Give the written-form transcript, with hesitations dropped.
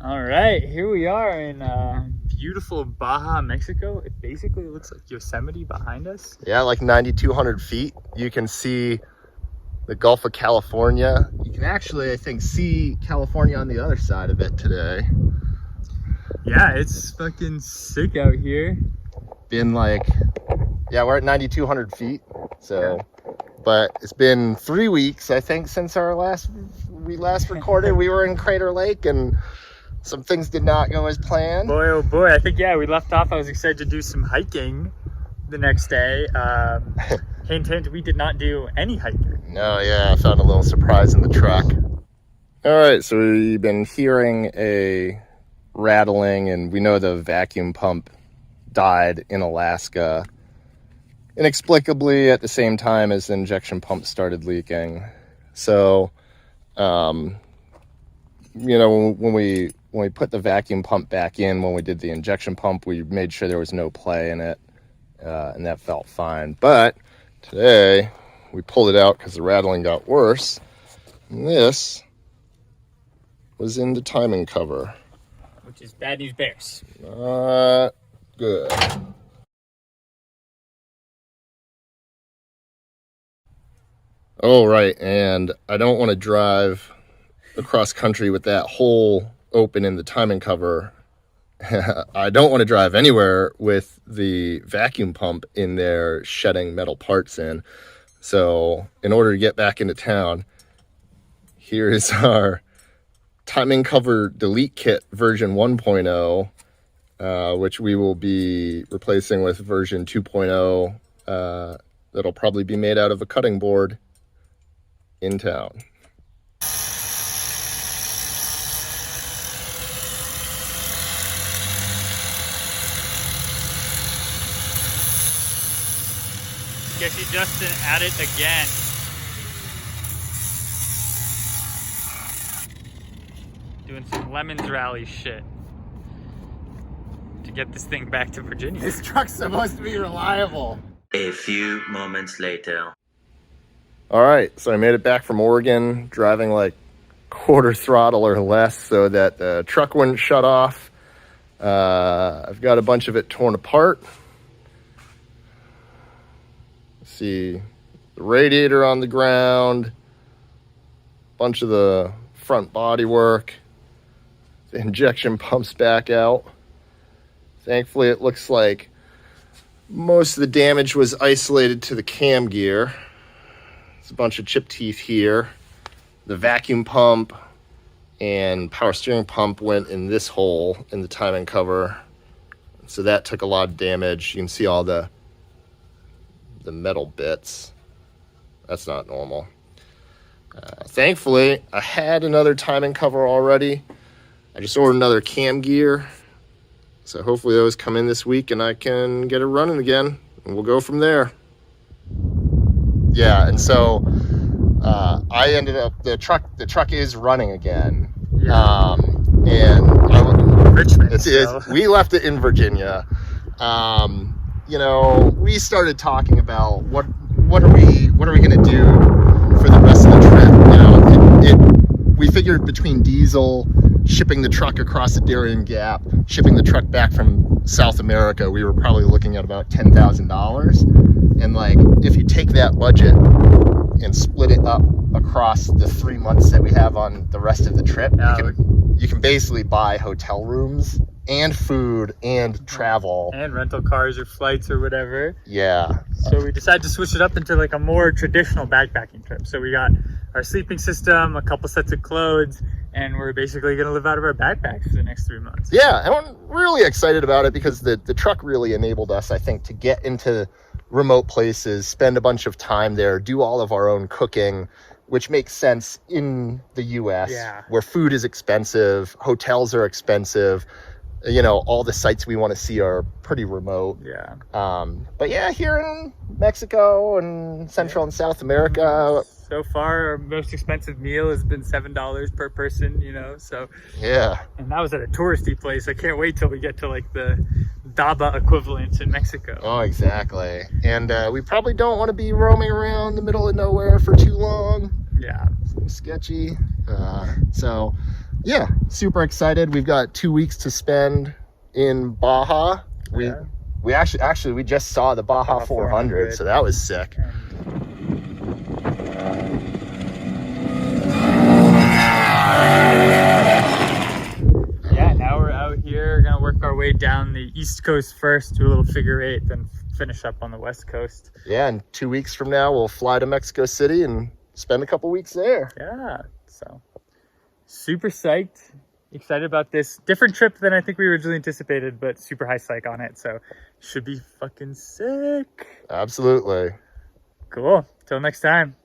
All right, here we are in beautiful Baja, Mexico. It basically looks like Yosemite behind us. Yeah, like 9,200 feet. You can see the Gulf of California. You can actually, I think, see California on the other side of it today. Yeah, it's fucking sick out here. We're at 9,200 feet. So, but it's been 3 weeks, I think, since we last recorded. We were in Crater Lake and some things did not go as planned. Boy, oh boy. I think, we left off. I was excited to do some hiking the next day. Hint, hint, we did not do any hiking. No, yeah, I found a little surprise in the truck. All right, so we've been hearing a rattling, and we know the vacuum pump died in Alaska inexplicably at the same time as the injection pump started leaking. So, when we put the vacuum pump back in, when we did the injection pump, we made sure there was no play in it, and that felt fine. But today, we pulled it out because the rattling got worse. And this was in the timing cover. Which is bad news bears. Not good. Oh, right, and I don't want to drive across country with that hole open in the timing cover. I don't want to drive anywhere with the vacuum pump in there shedding metal parts in. So in order to get back into town, here is our timing cover delete kit version 1.0, which we will be replacing with version 2.0. That'll probably be made out of a cutting board in town. Sketchy Justin at it again. Doing some Lemons Rally shit to get this thing back to Virginia. This truck's supposed to be reliable. A few moments later. All right, so I made it back from Oregon, driving like quarter throttle or less so that the truck wouldn't shut off. I've got a bunch of it torn apart. See the radiator on the ground, bunch of the front body work, the injection pumps back out. Thankfully, it looks like most of the damage was isolated to the cam gear. There's a bunch of chip teeth here. The vacuum pump and power steering pump went in this hole in the timing cover. So that took a lot of damage. You can see all the metal bits. That's not normal. Thankfully, I had another timing cover already. I just ordered another cam gear. So hopefully those come in this week and I can get it running again. And we'll go from there. Yeah, and so I ended up, the truck is running again. Yeah. And Richmond. we left it in Virginia. We started talking about what are we going to do for the rest of the trip. We figured between diesel, shipping the truck across the Darien Gap, shipping the truck back from South America, we were probably looking at about $10,000. And if you take that budget and split it up across the 3 months that we have on the rest of the trip, you can basically buy hotel rooms and food and travel and rental cars or flights or whatever. Yeah. So we decided to switch it up into a more traditional backpacking trip. So we got our sleeping system, a couple sets of clothes, and we're basically going to live out of our backpacks for the next 3 months. Yeah, and I'm really excited about it because the truck really enabled us, I think, to get into remote places, spend a bunch of time there, do all of our own cooking, which makes sense in the US, where food is expensive, hotels are expensive. All the sites we want to see are pretty remote. Yeah. But yeah, here in Mexico and Central and South America. So far, our most expensive meal has been $7 per person, so. Yeah. And that was at a touristy place. I can't wait till we get to the Daba equivalent in Mexico. Oh, exactly. And we probably don't want to be roaming around the middle of nowhere for too long. Yeah. Sketchy. So yeah, super excited. We've got 2 weeks to spend in Baja. We just saw the Baja 400, so that was sick. Yeah, now we're out here, gonna work our way down the East Coast first, do a little figure eight, then finish up on the West Coast. Yeah, and 2 weeks from now we'll fly to Mexico City and spend a couple weeks there. Yeah, so super psyched, excited about this. Different trip than I think we originally anticipated, but super high psych on it, so should be fucking sick. Absolutely. Cool. Till next time.